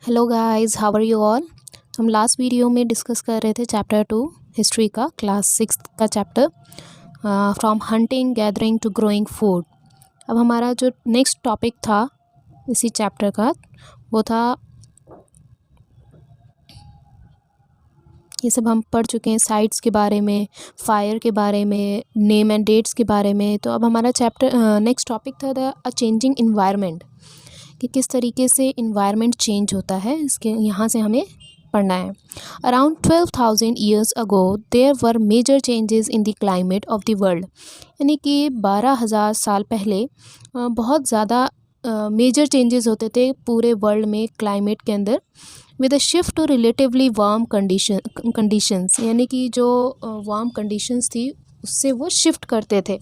Hello guys, how are you all. हम last video में discuss कर रहे थे चैप्टर 2 हिस्ट्री का, क्लास 6 का chapter, from hunting gathering to growing food. अब हमारा जो नेक्स्ट टॉपिक था इसी चैप्टर का वो था, ये सब हम पढ़ चुके हैं, साइट्स के बारे में, फायर के बारे में, नेम एंड डेट्स के बारे में। तो अब हमारा चैप्टर नेक्स्ट टॉपिक था द अ चेंजिंग इन्वायरमेंट, कि किस तरीके से इन्वायरमेंट चेंज होता है, इसके यहाँ से हमें पढ़ना है। Around 12,000 years ago there were major changes in the climate of the world. यानी कि 12,000 साल पहले बहुत ज़्यादा मेजर चेंजेस होते थे पूरे वर्ल्ड में क्लाइमेट के अंदर, with a shift to relatively warm conditions. यानी कि जो वार्म कंडीशंस थी उससे वो शिफ्ट करते थे।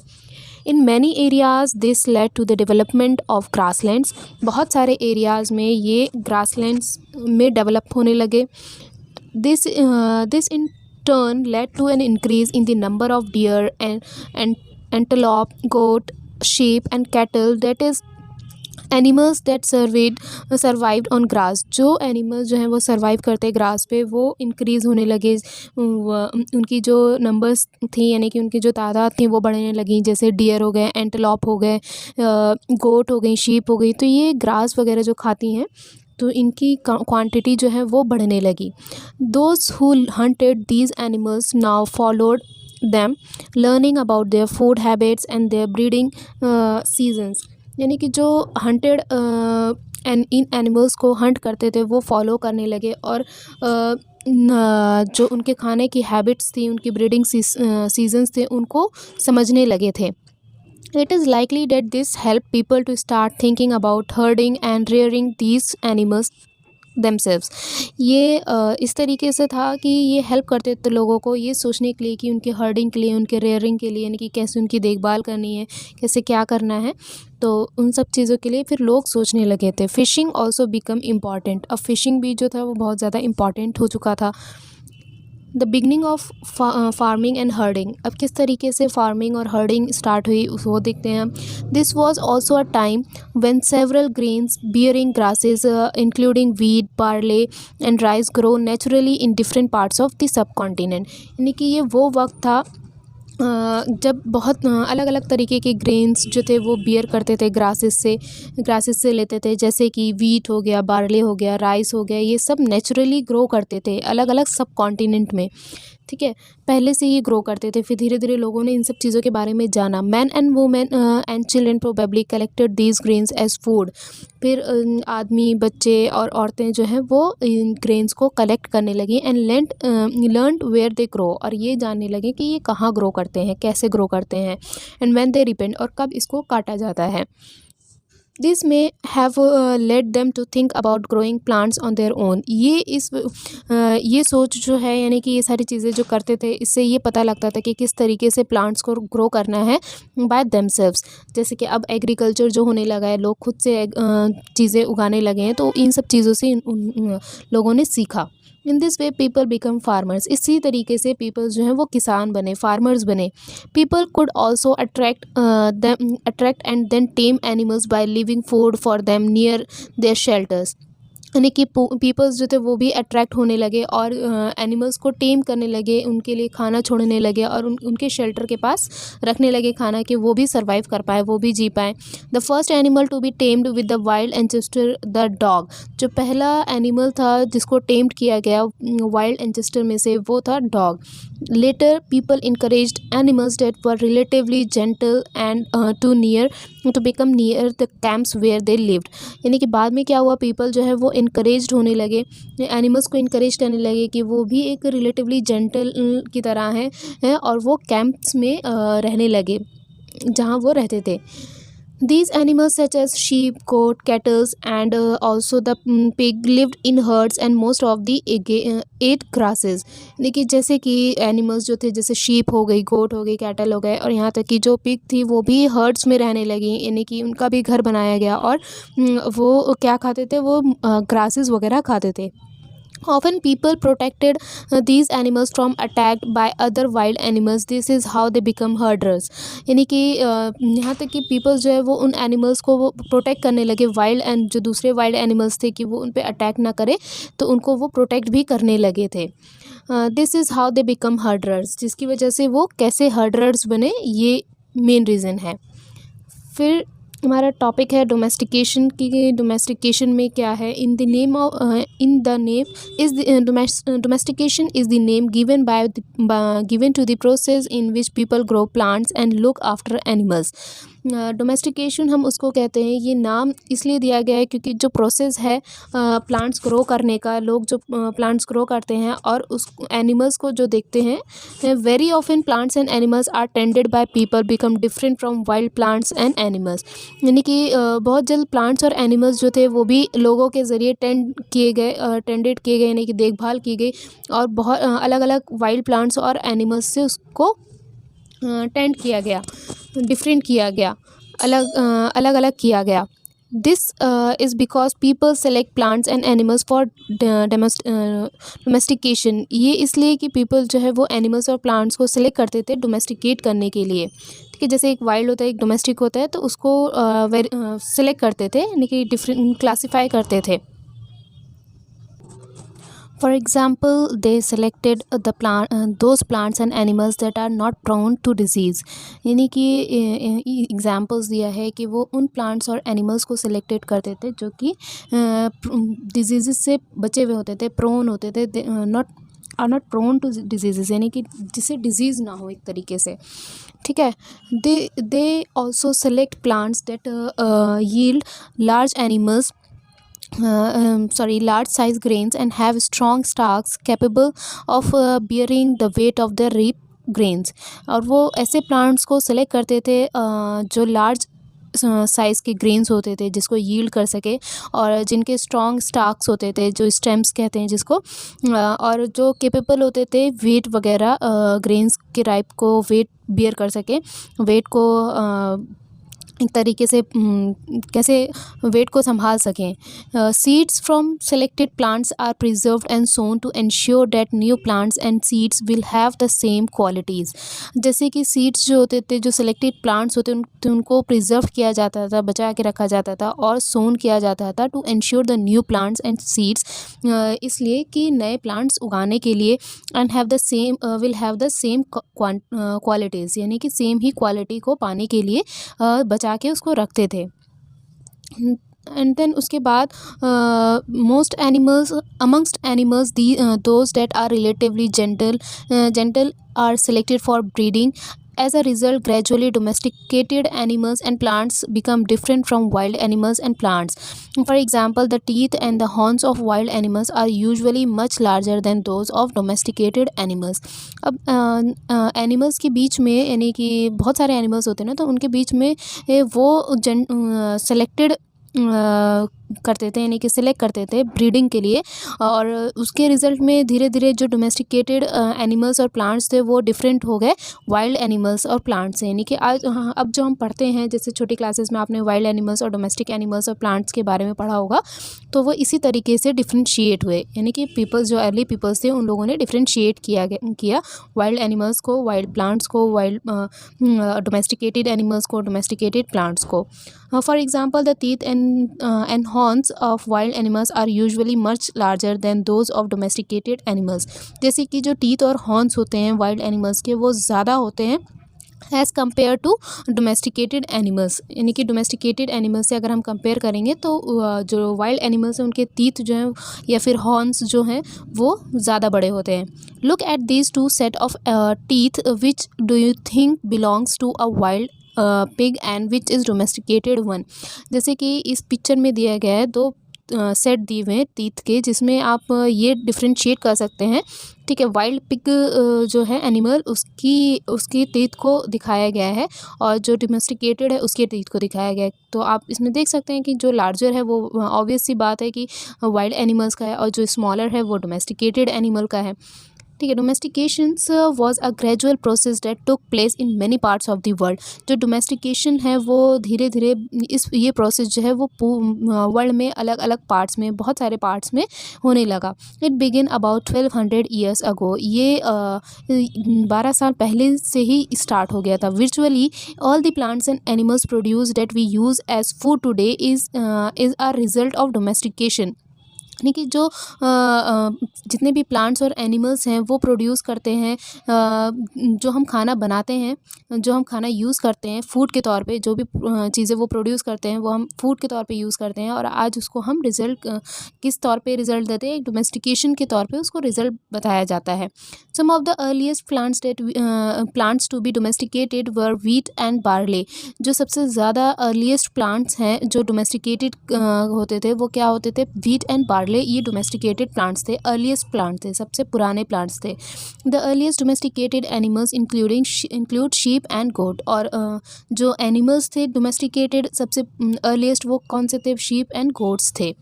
In many areas this led to the development of grasslands. बहुत सारे एरियाज़ में ये ग्रासलैंड्स में डेवलप होने लगे। This in turn led to an increase in the number of deer and antelope, goat, sheep and cattle, that is animals that survived on grass. जो animals जो हैं वो सर्वाइव करते हैं ग्रास पे, वो इंक्रीज़ होने लगे। उनकी जो नंबर्स थी, यानी कि उनकी जो तादाद थी वो बढ़ने लगी। जैसे डियर हो गए, एंटेलॉप हो गए, गोट हो गई, शीप हो गई। तो ये ग्रास वगैरह जो खाती हैं तो इनकी क्वांटिटी जो है वो बढ़ने लगी। Those who hunted these animals now followed them, learning about their food habits and their breeding seasons। यानी कि जो हंटेड इन एनिमल्स को हंट करते थे वो फॉलो करने लगे, और जो उनके खाने की हैबिट्स थी, उनकी ब्रीडिंग सीजन्स थे, उनको समझने लगे थे। It is likely that this helped people to start thinking about herding and rearing these animals themselves। ये इस तरीके से था कि ये हेल्प करते थे लोगों को ये सोचने के लिए कि उनकी हर्डिंग के लिए, उनके रेयरिंग के लिए, यानी कि कैसे उनकी देखभाल करनी है, कैसे क्या करना है। तो उन सब चीज़ों के लिए फिर लोग सोचने लगे थे। Phishing also become important. अब फ़िशिंग भी जो था वो बहुत ज़्यादा इम्पॉर्टेंट हो चुका था। The beginning of farming and herding. अब किस तरीके से फार्मिंग और हर्डिंग स्टार्ट हुई वो देखते हैं हम। This was also a time when several grains bearing grasses including wheat, barley and rice grow naturally in different parts of the सब कॉन्टिनेंट। यानी कि ये वो वक्त था जब बहुत अलग अलग तरीके के ग्रेन्स जो थे वो बियर करते थे ग्रासेस से लेते थे। जैसे कि वीट हो गया, बार्ले हो गया, राइस हो गया, ये सब नेचुरली ग्रो करते थे अलग अलग सब कॉन्टिनेंट में। ठीक है, पहले से ही ग्रो करते थे। फिर धीरे धीरे लोगों ने इन सब चीज़ों के बारे में जाना। Man and women and children probably collected these grains as food. फिर आदमी, बच्चे और औरतें जो हैं वो इन ग्रेन्स को कलेक्ट करने लगी and learn where they grow. और ये जानने लगे कि ये कहाँ ग्रो करते हैं, कैसे ग्रो करते हैं, एंड व्हेन दे रिपेंड, और कब इसको काटा जाता है। This may have led them to think about growing plants on their own. ये सोच जो है, यानी कि ये सारी चीज़ें जो करते थे, इससे ये पता लगता था कि किस तरीके से प्लांट्स को ग्रो करना है बाय देमसेल्व्स। जैसे कि अब एग्रीकल्चर जो होने लगा है, लोग खुद से चीज़ें उगाने लगे हैं, तो इन सब चीज़ों से लोगों ने सीखा। In this way people become farmers. इसी तरीके से पीपल जो हैं वो किसान बने, फार्मर्स बने। People could also attract and then tame animals by living food for them near their shelters. यानी कि पीपल्स जो थे वो भी अट्रैक्ट होने लगे और एनिमल्स को टेम करने लगे, उनके लिए खाना छोड़ने लगे और उनके शेल्टर के पास रखने लगे खाना, कि वो भी सर्वाइव कर पाए, वो भी जी पाए। The first animal to be tamed with the wild ancestor the dog. जो पहला एनिमल था जिसको टेम्ड किया गया वाइल्ड एंसेस्टर में से, वो था dog. Later people encouraged animals that were relatively gentle and to become near the camps where they lived. यानी कि बाद में क्या हुआ, पीपल जो है वो इनकरेज्ड होने लगे, एनिमल्स को इनकरेज करने लगे कि वो भी एक रिलेटिवली जेंटल की तरह हैं और वो कैंप्स में रहने लगे जहाँ वो रहते थे। These animals such as sheep, goat, cattle and also the pig lived in herds and most of the ate grasses। देखिए जैसे कि एनिमल्स जो थे, जैसे शीप हो गई, गोट हो गई, कैटल हो गए, और यहाँ तक कि जो पिग थी वो भी हर्ड्स में रहने लगी, यानी कि उनका भी घर बनाया गया। और वो क्या खाते थे, वो ग्रासेस वगैरह खाते थे। Often people protected these animals from attack by other wild animals. This is how they become herders. यानी कि यहाँ तक कि people जो है वो उन animals को वो protect करने लगे, wild and जो दूसरे wild animals थे कि वो उन पे attack ना करे, तो उनको वो protect भी करने लगे थे. This is how they become herders, जिसकी वजह से वो कैसे herders बने, ये main reason है. फिर हमारा टॉपिक है डोमेस्टिकेशन की. डोमेस्टिकेशन में क्या है? In the name is domestication is the name given to the process in which people grow plants and look after animals. Domestication हम उसको कहते हैं. ये नाम इसलिए दिया गया है क्योंकि जो प्रोसेस है प्लांट्स ग्रो करने का, लोग जो प्लांट्स ग्रो करते हैं और उस एनिमल्स को जो देखते हैं, very often plants and animals are tended by people become different from wild plants and animals. यानी कि बहुत जल्द प्लांट्स और एनिमल्स जो थे वो भी लोगों के ज़रिए टेंडेड किए गए, यानी कि देखभाल की गई, और बहुत अलग अलग वाइल्ड प्लांट्स और एनिमल्स से उसको टेंड किया गया, डिफरेंट किया गया, अलग अलग किया गया. This is because people select plants and animals for domestication. ये इसलिए कि पीपल जो है वो एनिमल्स और प्लांट्स को सेलेक्ट करते थे डोमेस्टिकेट करने के लिए. ठीक है, जैसे एक वाइल्ड होता है, एक डोमेस्टिक होता है, तो उसको सेलेक्ट करते थे, यानी कि डिफरेंट क्लासीफाई करते थे. For example, they selected those plants and animals that are not prone to disease. यानी कि एग्जाम्पल्स दिया है कि वो उन प्लांट्स और एनिमल्स को सिलेक्टेड करते थे जो कि डिजीज़ से बचे हुए होते थे, प्रोन होते थे, नॉट प्रोन टू डिजीज़, यानी कि जिससे डिजीज़ ना हो एक तरीके से. ठीक है. They also select plants that yield large animals large size grains and have strong stalks capable of bearing the weight of the reap grains. और वो ऐसे प्लांट्स को सेलेक्ट करते थे जो लार्ज साइज़ के ग्रेन्स होते थे जिसको यील्ड कर सके, और जिनके स्ट्रॉन्ग स्टाक्स होते थे, जो स्टेम्स कहते हैं जिसको, और जो केपेबल होते थे वेट वगैरह, ग्रेन्स के राइप को वेट बियर कर सके, वेट को एक तरीके से कैसे वेट को संभाल सकें. Seeds from selected plants are preserved and sown to ensure that new plants and seeds will have the same qualities. जैसे कि सीड्स जो होते थे, जो सेलेक्टेड प्लांट्स होते थे, उनको प्रिजर्व किया जाता था, बचा के रखा जाता था और सोन किया जाता था to ensure the new plants and seeds, इसलिए कि नए प्लांट्स उगाने के लिए, and have the same will have the same qualities, यानी कि सेम ही क्वालिटी को पाने के लिए बचा के उसको रखते थे. एंड देन उसके बाद most animals amongst animals those that are relatively gentle are selected for breeding. As a result, gradually domesticated animals and plants become different from wild animals and plants. For example, the teeth and the horns of wild animals are usually much larger than those of domesticated animals. अब animals के बीच में, यानी कि बहुत सारे animals होते हैं ना, तो उनके बीच में वो सेलेक्टेड करते थे, यानी कि सिलेक्ट करते थे ब्रीडिंग के लिए, और उसके रिज़ल्ट में धीरे धीरे जो डोमेस्टिकेटेड एनिमल्स और प्लांट्स थे वो डिफरेंट हो गए वाइल्ड एनिमल्स और प्लांट्स से. यानी कि आज अब जो हम पढ़ते हैं, जैसे छोटी क्लासेस में आपने वाइल्ड एनिमल्स और डोमेस्टिक एनिमल्स और प्लांट्स के बारे में पढ़ा होगा, तो वो इसी तरीके से डिफ्रेंशिएट हुए. यानी कि पीपल्स, जो अर्ली पीपल्स थे, उन लोगों ने डिफ्रेंशिएट किया वाइल्ड एनिमल्स को, वाइल्ड प्लांट्स को, वाइल्ड डोमेस्टिकेटेड एनिमल्स को, डोमेस्टिकेटेड प्लांट्स को. For example, the teeth and horns of wild animals are usually much larger than those of domesticated animals. जैसे कि जो टीथ और हॉर्न्स होते हैं वाइल्ड एनिमल्स के, वो ज़्यादा होते हैं as compare to domesticated animals. यानी कि डोमेस्टिकेटेड एनिमल्स से अगर हम कंपेयर करेंगे तो जो वाइल्ड एनिमल्स हैं उनके टीथ जो हैं या फिर हॉर्न्स जो हैं वो ज़्यादा बड़े होते हैं. Look at these two set of teeth, which do you think belongs to a wild pig and which is domesticated one. जैसे कि इस पिक्चर में दिया गया है दो सेट दिए हुए हैं टीथ के, जिसमें आप ये डिफ्रेंशिएट कर सकते हैं. ठीक है, वाइल्ड पिग जो है एनिमल, उसकी टीथ को दिखाया गया है, और जो डोमेस्टिकेटेड है उसके टीथ को दिखाया गया है. तो आप इसमें देख सकते हैं कि जो लार्जर है वो ऑब्वियस सी बात है कि वाइल्ड एनिमल्स का है, और जो स्मॉलर है वो डोमेस्टिकेटेड एनिमल का है. ठीक है। Domestications was a gradual process that took place in many parts of the world. जो डोमेस्टिकेशन है वो धीरे धीरे इस ये प्रोसेस जो है वो वर्ल्ड में अलग अलग पार्ट्स में, बहुत सारे पार्ट्स में होने लगा। It begin about 1200 years ago. ये 12 साल पहले से ही स्टार्ट हो गया था। Virtually all the plants and animals produce that we use as food today is a result of domestication. यानी कि जो जितने भी प्लांट्स और एनिमल्स हैं वो प्रोड्यूस करते हैं, जो हम खाना बनाते हैं, जो हम खाना यूज़ करते हैं फूड के तौर पे, जो भी चीज़ें वो प्रोड्यूस करते हैं वो हम फूड के तौर पे यूज़ करते हैं। और आज उसको हम रिज़ल्ट किस तौर पे रिज़ल्ट देते हैं, एक डोमेस्टिकेशन के तौर पे उसको रिज़ल्ट बताया जाता है। Some of the earliest plants to be domesticated were wheat and barley. जो सबसे ज़्यादा अर्लीस्ट प्लांट्स हैं जो डोमेस्टिकेटेड होते थे वो क्या होते थे, व्हीट एंड बार्ले। ये डोमेस्टिकेटेड प्लांट्स थे, अर्लीस्ट प्लांट थे, सबसे पुराने प्लांट्स थे। The earliest domesticated animals include sheep and goat. और जो एनिमल्स थे डोमेस्टिकेटेड सबसे अर्लीस्ट वो कौन से थे, शीप एंड गोट्स थे।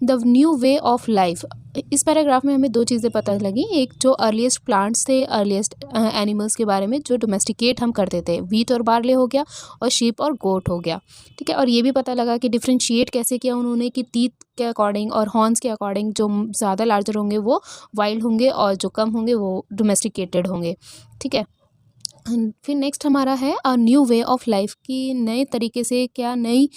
The new way of life. इस पैराग्राफ में हमें दो चीज़ें पता लगी, एक जो अर्लीस्ट प्लांट्स थे, अर्लीस्ट एनिमल्स के बारे में जो डोमेस्टिकेट हम करते थे, व्हीट और बार्ले हो गया और शीप और गोट हो गया। ठीक है। और ये भी पता लगा कि डिफ्रेंशिएट कैसे किया उन्होंने कि टीथ के अकॉर्डिंग और हॉर्न्स के अकॉर्डिंग जो ज़्यादा लार्जर होंगे वो वाइल्ड होंगे और जो कम होंगे वो डोमेस्टिकेटेड होंगे। ठीक है। फिर नेक्स्ट हमारा है a new way of life, कि नए तरीके से क्या नई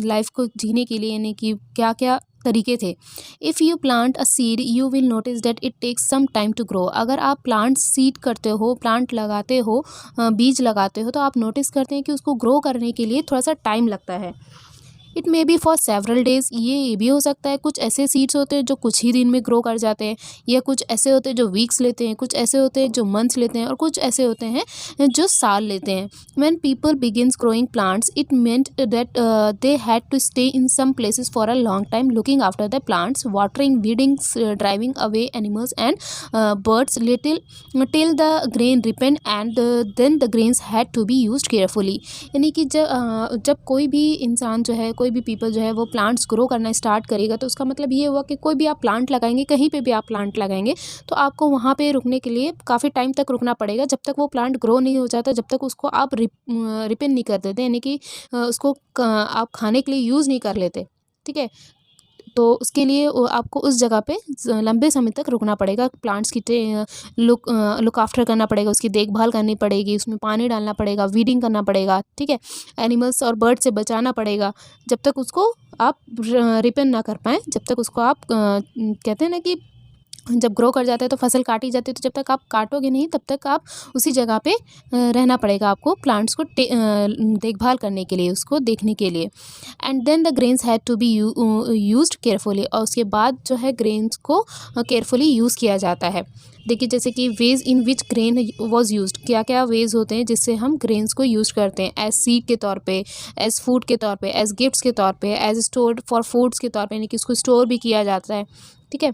लाइफ को जीने के लिए, यानी कि क्या क्या तरीके थे। If you plant a seed you will notice that it takes some time to grow. अगर आप प्लांट सीड करते हो, प्लांट लगाते हो, बीज लगाते हो, तो आप नोटिस करते हैं कि उसको ग्रो करने के लिए थोड़ा सा टाइम लगता है। It may be for several days. ये भी हो सकता है, कुछ ऐसे सीड्स होते हैं जो कुछ ही दिन में ग्रो कर जाते हैं, या कुछ ऐसे होते हैं जो वीक्स लेते हैं, कुछ ऐसे होते हैं जो मंथ्स लेते हैं, और कुछ ऐसे होते हैं जो साल लेते हैं। When people begins growing plants it meant that they had to stay in some places for a long time looking after the plants, watering, weeding, driving away animals and birds little till the grain ripened and then the grains had to be used carefully. यानी कि जब कोई भी इंसान जो है, कोई भी पीपल जो है वो प्लांट्स ग्रो करना स्टार्ट करेगा, तो उसका मतलब ये हुआ कि कोई भी आप प्लांट लगाएंगे, कहीं पे भी आप प्लांट लगाएंगे, तो आपको वहाँ पे रुकने के लिए काफ़ी टाइम तक रुकना पड़ेगा, जब तक वो प्लांट ग्रो नहीं हो जाता, जब तक उसको आप रिपेन नहीं कर देते, यानी कि उसको आप खाने के लिए यूज़ नहीं कर लेते। ठीक है। तो उसके लिए आपको उस जगह पे लंबे समय तक रुकना पड़ेगा, प्लांट्स की लुक आफ्टर करना पड़ेगा, उसकी देखभाल करनी पड़ेगी, उसमें पानी डालना पड़ेगा, वीडिंग करना पड़ेगा। ठीक है। एनिमल्स और बर्ड से बचाना पड़ेगा, जब तक उसको आप रिपेन ना कर पाएँ, जब तक उसको आप कहते हैं ना कि जब ग्रो कर जाता है तो फसल काटी जाती है, तो जब तक आप काटोगे नहीं तब तक आप उसी जगह पे रहना पड़ेगा आपको, प्लांट्स को देखभाल करने के लिए, उसको देखने के लिए। And then the grains had to be used carefully. और उसके बाद जो है ग्रेन्स को केयरफुली यूज़ किया जाता है। देखिए जैसे कि ways in which grain was used, क्या क्या वेज होते हैं जिससे हम ग्रेन्स को यूज़ करते हैं, एज सीड के तौर पे, एज फूड के तौर पे, एज गिफ्ट्स के तौर पे, एज स्टोर्ड फॉर फूड्स के तौर पे, यानी कि उसको स्टोर भी किया जाता है। ठीक है।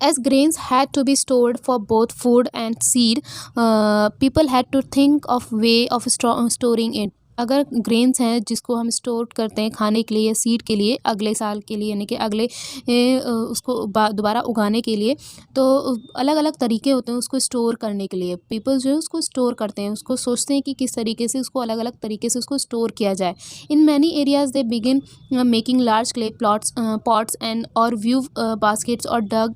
As grains had to be stored for both food and seed, people had to think of way of storing it. अगर ग्रेन्स हैं जिसको हम स्टोर करते हैं खाने के लिए या सीड के लिए अगले साल के लिए, यानी कि अगले उसको दोबारा उगाने के लिए, तो अलग अलग तरीके होते हैं उसको स्टोर करने के लिए। पीपल जो है उसको स्टोर करते हैं, उसको सोचते हैं कि किस तरीके से उसको अलग अलग तरीके से उसको स्टोर किया जाए। In many areas they begin making large clay pots and और व्यू बास्केट्स और डग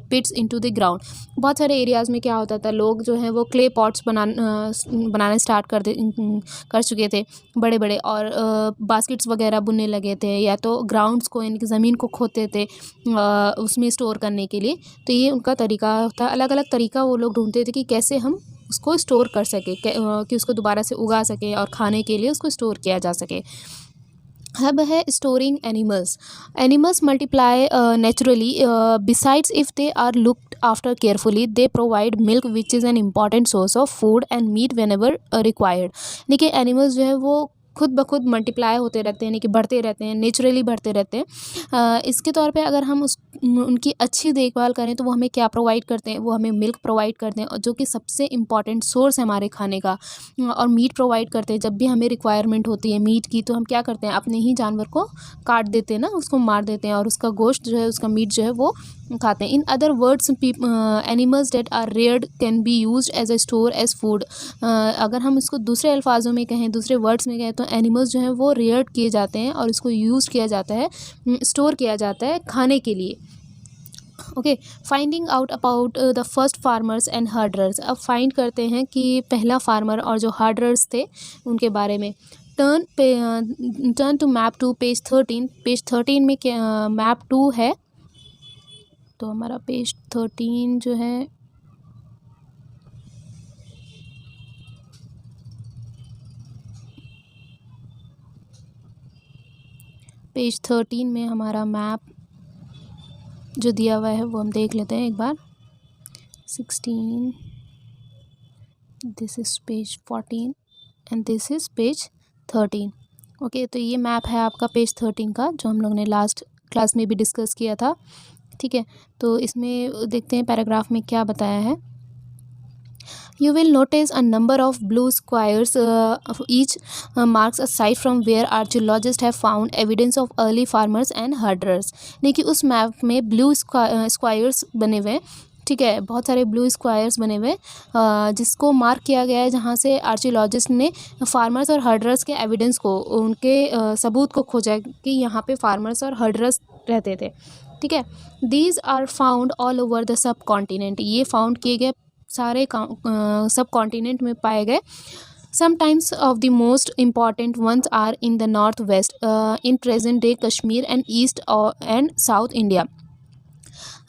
पिट्स इनटू द ग्राउंड। बहुत सारे एरियाज़ में क्या होता था, लोग जो है वो क्ले पॉट्स बनाना स्टार्ट कर चुके थे बड़े बड़े, और बास्केट्स वगैरह बुनने लगे थे, या तो ग्राउंड्स को यानी कि ज़मीन को खोदते थे उसमें स्टोर करने के लिए। तो ये उनका तरीका था, अलग अलग तरीका वो लोग ढूंढते थे कि कैसे हम उसको स्टोर कर सके, कि उसको दोबारा से उगा सके और खाने के लिए उसको स्टोर किया जा सके। अब है storing animals. Animals multiply naturally besides if they are looked after carefully they provide milk which is an important source of food and meat whenever required. देखिए एनिमल्स जो है वो खुद ब खुद मल्टीप्लाई होते रहते हैं, यानी कि बढ़ते रहते हैं, नेचुरली बढ़ते रहते हैं। इसके तौर पे अगर हम उनकी अच्छी देखभाल करें तो वो हमें क्या प्रोवाइड करते हैं, वो हमें मिल्क प्रोवाइड करते हैं, और जो कि सबसे इम्पॉर्टेंट सोर्स है हमारे खाने का, और मीट प्रोवाइड करते हैं। जब भी हमें रिक्वायरमेंट होती है मीट की तो हम क्या करते हैं, अपने ही जानवर को काट देते हैं ना, उसको मार देते हैं, और उसका गोश्त जो है, उसका मीट जो है वो खाते हैं। In other words animals that are reared can be used as a store as food. अगर हम इसको दूसरे अल्फाजों में कहें, दूसरे वर्ड्स में कहें, तो एनिमल्स जो हैं वो रेयर्ड किए जाते हैं और इसको यूज़ किया जाता है, स्टोर किया जाता है खाने के लिए। Okay, finding out about the first farmers and herders. अब फाइंड करते हैं कि पहला फार्मर और जो हर्डर्स थे उनके बारे में। Turn to map 2 page 13। Page 13 में क्या मैप 2 है, तो हमारा पेज 13 जो है पेज 13 में हमारा मैप जो दिया हुआ है वो हम देख लेते हैं एक बार। 16, this is page 14 and this is page 13। Okay, तो ये मैप है आपका पेज 13 का, जो हम लोग ने लास्ट क्लास में भी डिस्कस किया था। ठीक है, तो इसमें देखते हैं पैराग्राफ में क्या बताया है। You will notice a number of blue squares, of each marks a site from where archaeologists have found evidence of early farmers and herders। देखिए उस मैप में ब्लू स्क्वायर्स बने हुए हैं। ठीक है, बहुत सारे ब्लू स्क्वायर्स बने हुए, जिसको मार्क किया गया है, जहाँ से आर्कियोलॉजिस्ट ने फार्मर्स और हर्डर्स के एविडेंस को, उनके सबूत को खोजा कि यहाँ पे फार्मर्स और हर्डर्स रहते थे। ठीक है, these are found all over the subcontinent. ये फाउंड किए गए सारे सब कॉन्टिनेंट में पाए गए। Sometimes of the most important ones are in the north west, in present day Kashmir and east and south India.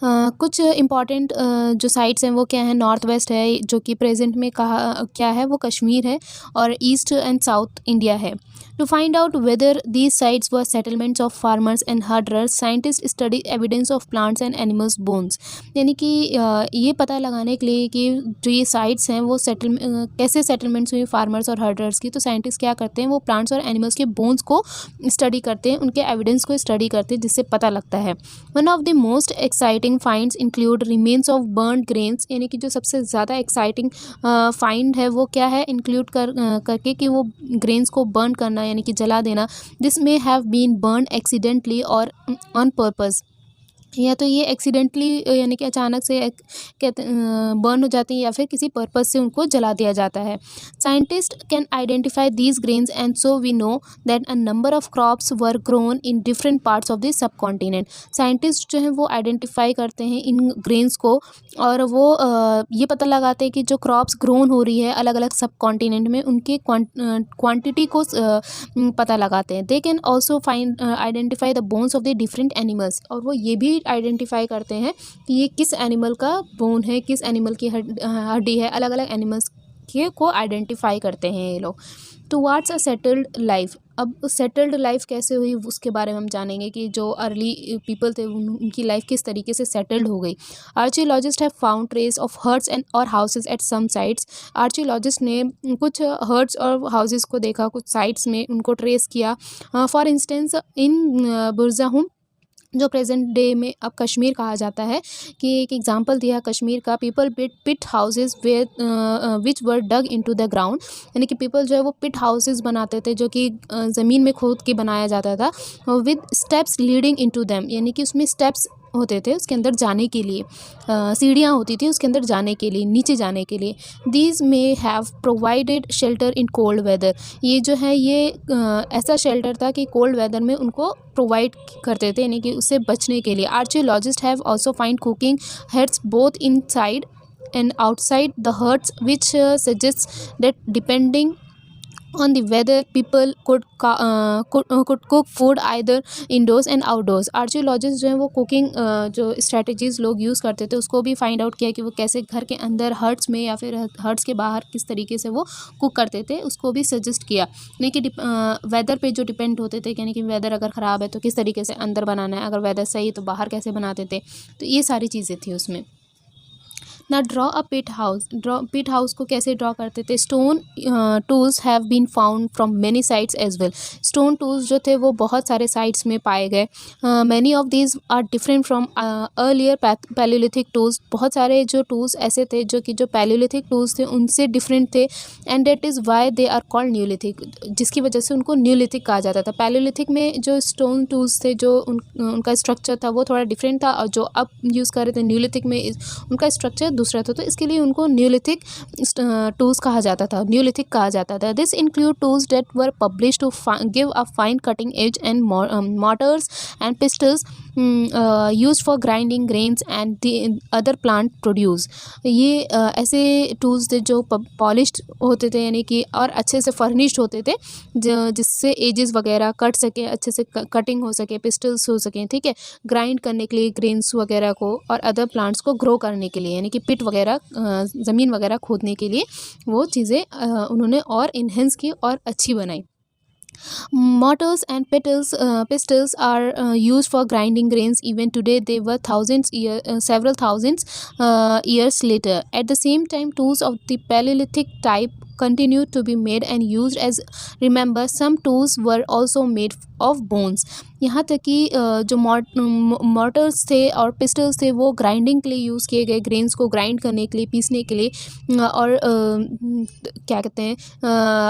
कुछ इम्पॉर्टेंट जो sites हैं वो क्या है, नॉर्थ वेस्ट है, जो कि प्रेजेंट में कहा क्या है, वो कश्मीर है, और ईस्ट एंड साउथ इंडिया है। To find out whether these sites were settlements of farmers and herders, scientist study evidence of plants and animals bones. यानी कि ये पता लगाने के लिए कि जो ये साइट्स हैं वो कैसे सेटलमेंट्स हुई फार्मर्स और हर्डर्स की, तो साइंटिस्ट क्या करते हैं, वो प्लांट्स और एनिमल्स के बोन्स को स्टडी करते हैं, उनके एविडेंस को स्टडी करते हैं, जिससे पता लगता है। One of the most exciting finds include remains of burn grains. यानी कि जो सबसे ज़्यादा एक्साइटिंग फाइंड है वो क्या है, इंक्लूड करके कि वो ग्रेन्स को बर्न करना, यानी कि जला देना। This may have been burnt accidentally और ऑन पर्पज़। या तो ये एक्सीडेंटली यानी कि अचानक से कहते बर्न हो जाती है, या फिर किसी पर्पज़ से उनको जला दिया जाता है। Scientist can identify these grains and so we know that a number of crops were grown in different parts of the subcontinent. Scientist जो हैं वो आइडेंटिफाई करते हैं इन ग्रेन्स को, और वो ये पता लगाते हैं कि जो क्रॉप्स ग्रोन हो रही है अलग अलग सब कॉन्टिनेंट में, उनके क्वांटिटी को पता लगाते हैं। They can also find identify the bones of the different animals, और वो ये भी आइडेंटिफाई करते हैं कि ये किस एनिमल का बोन है, किस एनिमल की हड्डी है। अलग अलग एनिमल्स के को आइडेंटिफाई करते हैं ये लोग। तो व्हाट्स अ सेटल्ड लाइफ। अब सेटल्ड लाइफ कैसे हुई उसके बारे में हम जानेंगे कि जो अर्ली पीपल थे उनकी लाइफ किस तरीके से सेटल्ड हो गई। Archaeologists have found trace of huts and और houses at some sites. Archaeologist ने कुछ हर्ट्स और हाउसेज को देखा, कुछ साइट्स में उनको ट्रेस किया। फॉर इंस्टेंस इन बुरज़ाहुम, जो प्रेजेंट डे में अब कश्मीर कहा जाता है, कि एक एग्जांपल दिया कश्मीर का। People built pit houses which were dug into the ground. यानी कि पीपल जो है वो पिट हाउसेज बनाते थे, जो कि ज़मीन में खोद के बनाया जाता था, with steps leading into them. यानी कि उसमें स्टेप्स होते थे उसके अंदर जाने के लिए, सीढ़ियाँ होती थी उसके अंदर जाने के लिए, नीचे जाने के लिए। These may have provided shelter in cold weather. ये जो है ये ऐसा शेल्टर था कि कोल्ड वेदर में उनको प्रोवाइड करते थे, यानी कि उससे बचने के लिए। Archaeologist have also find cooking hearths both inside and outside the huts, which suggest that depending on the weather people could cook food either indoors and outdoors। Archaeologist जो है वो कुकिंग जो स्ट्रेटजीज़ लोग use करते थे उसको भी find out किया कि वो कैसे घर के अंदर हर्ट्स में या फिर हर्ट्स के बाहर किस तरीके से वो कुक करते थे, उसको भी सजेस्ट किया। यानी कि वेदर पे जो डिपेंड होते थे, यानी कि वेदर अगर ख़राब है तो किस तरीके से अंदर बनाना है, अगर वेदर सही है तो बाहर कैसे बनाते थे, तो ये सारी चीज़ें थी उसमें। ना draw a pit house, pit house को कैसे ड्रॉ करते थे। Stone tools have been found from many sites as well, stone tools जो थे वो बहुत सारे साइट्स में पाए गए। Many of these are different from earlier palaeolithic tools, बहुत सारे जो टूल्स ऐसे थे जो कि जो पैलियोलिथिक टूल्स थे उनसे डिफरेंट थे। And that is why they are called neolithic, जिसकी वजह से उनको न्यूलिथिक कहा जाता था। पैलियोलिथिक में जो स्टोन टूल्स थे जो उनका स्ट्रक्चर था वो थोड़ा डिफरेंट था, और जो अब यूज़ कर रहे थे न्यूलिथिक में उनका स्ट्रक्चर दूसरा था, तो इसके लिए उनको न्यूलिथिक टूल्स कहा जाता था, न्यूलिथिक कहा जाता था। This include tools that were polished to give a fine cutting edge and mortars and pistols used for grinding grains and the other plant produce। ये ऐसे टूल्स थे जो पॉलिश्ड होते थे, यानी कि और अच्छे से फर्निश्ड होते थे, जिससे एजेस वगैरह कट सके, अच्छे से कटिंग हो सके, पिस्टल्स हो सकें, ठीक है, ग्राइंड करने के लिए ग्रेन्स वगैरह को और अदर प्लांट्स को ग्रो करने के लिए, यानी कि पिट वगैरह ज़मीन वगैरह खोदने के लिए वो चीज़ें उन्होंने और इन्हेंस की और अच्छी बनाई। Mortars and pistols are used for grinding grains even today. They were several thousands years later. At the same time, tools of the Paleolithic type continued to be made and used as, remember, some tools were also made of bones। यहाँ तक कि जो मॉर्टर्स थे और pistols थे वो grinding के लिए यूज़ किए गए, ग्रेन्स को ग्राइंड करने के लिए, पीसने के लिए, और क्या कहते हैं,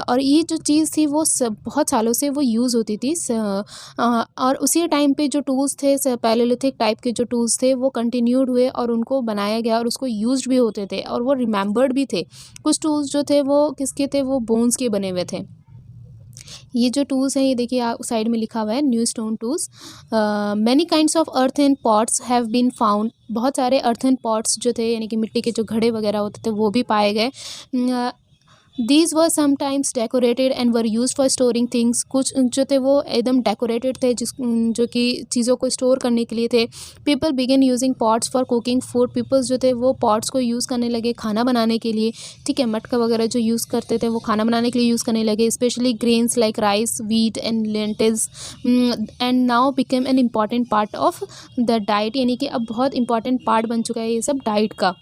और ये जो चीज़ थी वो बहुत सालों से वो यूज़ होती थी। और उसी टाइम पे जो टूल्स थे पैलेलिथिक टाइप के जो टूल्स थे वो कंटिन्यूड हुए और उनको बनाया गया और उसको यूज्ड भी होते थे और वो रिमेंबर्ड भी थे। कुछ टूल्स जो थे वो किसके थे, वो बोन्स के बने हुए थे। ये जो टूल्स हैं ये देखिए साइड में लिखा हुआ है, new stone tools. Many kinds of earthen pots have been found, बहुत सारे अर्थन पॉट्स जो थे यानी कि मिट्टी के जो घड़े वगैरह होते थे वो भी पाए गए। These were sometimes decorated and were used for storing things। कुछ जो थे वो एकदम डेकोरेटेड थे जो कि चीज़ों को स्टोर करने के लिए थे। People began using pots for cooking food। Peoples जो थे वो pots को यूज़ करने लगे खाना बनाने के लिए, ठीक है, मटका वगैरह जो यूज़ करते थे वो खाना बनाने के लिए यूज़ करने लगे। Especially grains like rice, wheat and lentils and now became an important part of the diet। यानी कि अब बहुत important part बन चुका है ये सब डाइट का।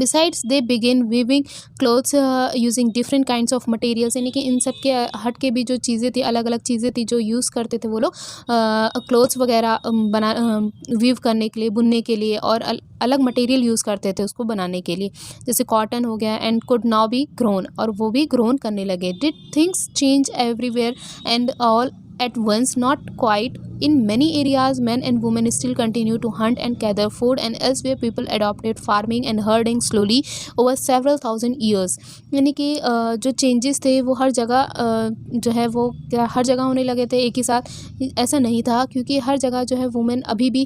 Besides they begin weaving clothes using different kinds of materials। यानी कि इन सब के हट के भी जो चीज़ें थी, अलग अलग चीज़ें थी जो यूज़ करते थे वो लोग क्लोथ्स वगैरह बना वीव करने के लिए, बुनने के लिए, और अलग मटेरियल यूज़ करते थे उसको बनाने के लिए, जैसे कॉटन हो गया। And could now B grown, और वो भी ग्रोन करने लगे। Did things change everywhere and all at once? Not quite. In many areas men and women still continue to hunt and gather food, and elsewhere people adopted farming and herding slowly over several thousand years। यानी कि जो changes थे वो हर जगह जो है वो क्या हर जगह होने लगे थे एक ही साथ, ऐसा नहीं था, क्योंकि हर जगह जो है वुमेन अभी भी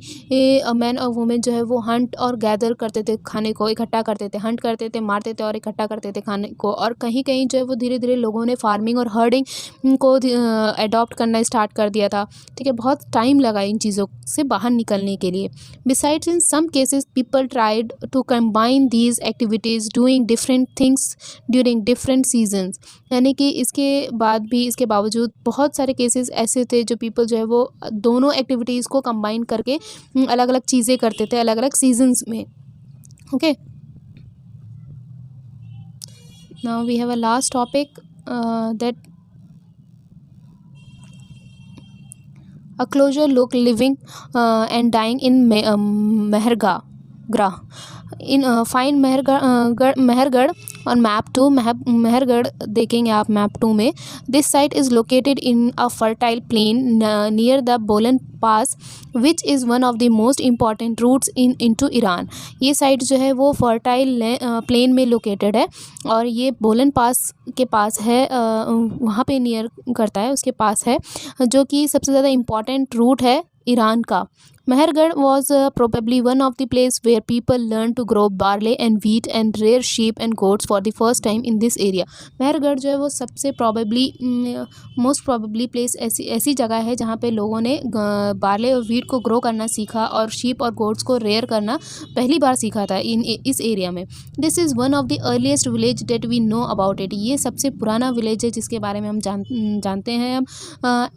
मैन और वुमेन जो है वो हंट और गैदर करते थे, खाने को इकट्ठा करते थे, हंट करते थे, मारते थे और इकट्ठा करते थे खाने को। और कहीं कहीं जो है वो धीरे धीरे लोगों ने फार्मिंग और हर्डिंग को अडॉप्ट करना स्टार्ट कर दिया था, ठीक है। बहुत टाइम लगा इन चीज़ों से बाहर निकलने के लिए। Besides in some cases people tried to combine these activities doing different things during different seasons. यानी कि इसके बाद भी, इसके बावजूद बहुत सारे केसेस ऐसे थे जो पीपल जो है वो दोनों एक्टिविटीज़ को कंबाइन करके अलग अलग चीज़ें करते थे अलग अलग सीजन्स में। Okay, now we have a last topic that a closer look living and dying in Mehergarh। in find Mehergarh on map 2। Mehergarh देखेंगे आप मैप 2 में। This site is located in a fertile plain near the Bolan Pass which is one of the most important routes into Iran। ये site जो है वो fertile plain में located है और ये बोलन पास के पास है, वहाँ पे नियर करता है, उसके पास है, जो कि सबसे ज़्यादा इम्पॉर्टेंट रूट है ईरान का। Mehergarh was probably one of the place where people learned to grow barley and wheat and rear sheep and goats for the first time in this area। Mehergarh जो है वो सबसे most probably place ऐसी जगह है जहाँ पे लोगों ने बार्ले और वीट को ग्रो करना सीखा और शीप और गोट्स को रेयर करना पहली बार सीखा था इस एरिया में। This is one of the earliest village that we know about it. ये सबसे पुराना विलेज है जिसके बारे में हम जानते हैं।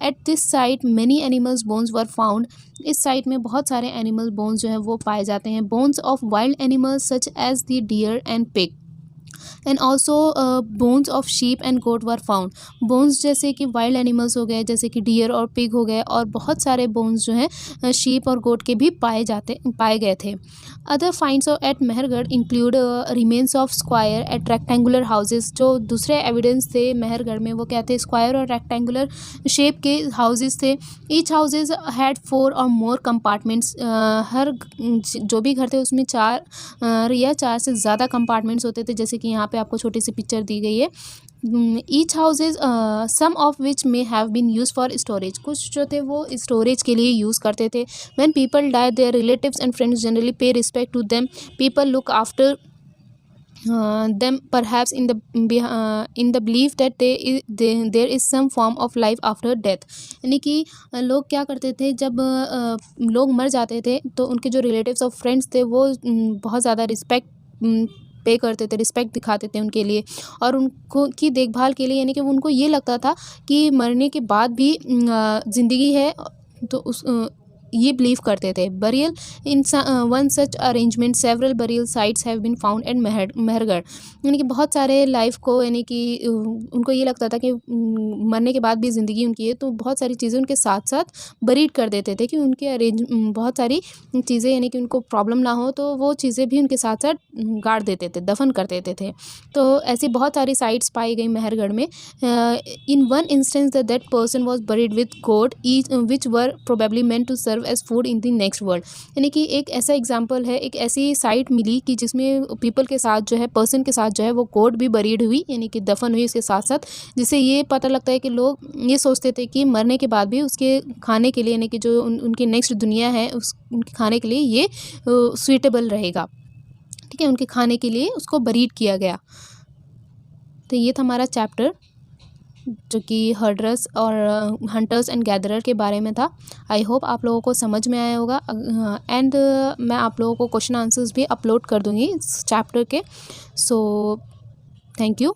At this site many animals bones were found. इस साइट में बहुत सारे एनिमल बोन्स जो हैं वो पाए जाते हैं। Bones of wild animals such as the deer and pig and also bones of sheep and goat were found. Bones जैसे कि वाइल्ड एनिमल्स हो गए, जैसे कि डियर और पिग हो गए, और बहुत सारे बोन्स जो हैं शीप और गोट के भी पाए गए थे। Other finds at Mehrgarh include remains of square at rectangular houses. जो दूसरे एविडेंस थे मेहरगढ़ में वो क्या थे, स्क्वायर और रेक्टेंगुलर शेप के हाउसेस थे। ईच हाउसेज हैड 4 और मोर कंपार्टमेंट्स। हर जो भी घर थे उसमें 4 या 4 से ज़्यादा कंपार्टमेंट्स होते थे, जैसे कि यहाँ पे आपको छोटी सी पिक्चर दी गई है। Each houses some of which may have been use for storage. कुछ जो थे वो स्टोरेज के लिए यूज़ करते थे। When people die their relatives and friends generally pay respect to them. People look after them perhaps in the belief that there is some form of life after death। यानी कि लोग क्या करते थे, जब लोग मर जाते थे तो उनके जो रिलेटिव्स और फ्रेंड्स थे वो बहुत ज़्यादा रिस्पेक्ट पे करते थे, रिस्पेक्ट दिखाते थे उनके लिए, और उनको की देखभाल के लिए, यानी कि उनको ये लगता था कि मरने के बाद भी ज़िंदगी है, तो उस ये बिलीव करते थे। Burial in one such arrangement several burial sites have been found at Mehrgarh. यानी कि बहुत सारे लाइफ को, यानी कि उनको ये लगता था कि मरने के बाद भी ज़िंदगी उनकी है, तो बहुत सारी चीज़ें उनके साथ साथ बरीड कर देते थे कि उनके बहुत सारी चीज़ें, यानी कि उनको प्रॉब्लम ना हो तो वो चीज़ें भी उनके साथ साथ गाड़ देते थे, दफन कर देते थे। तो ऐसी बहुत सारी साइट्स पाई गई मेहरगढ़ में। In one instance that person was buried with goat each which were probably meant to serve as food in the next world. यानी कि एक ऐसा एग्जाम्पल है, एक ऐसी साइट मिली कि जिसमें पीपल के साथ जो है, पर्सन के साथ जो है वो गोट भी बरीड हुई, यानी कि दफन हुई उसके साथ साथ, जिससे ये पता लगता है कि लोग ये सोचते थे कि मरने के बाद भी उसके खाने के लिए, यानी कि जो उनकी नेक्स्ट दुनिया है उनके खाने के लिए ये सुइटेबल रहेगा। ठीक है, उनके खाने के लिए उसको बरीड किया गया। तो ये था हमारा चैप्टर जो कि हर्डर्स और हंटर्स एंड गैदरर के बारे में था। आई होप आप लोगों को समझ में आया होगा। एंड मैं आप लोगों को क्वेश्चन आंसर्स भी अपलोड कर दूँगी इस चैप्टर के। So thank you.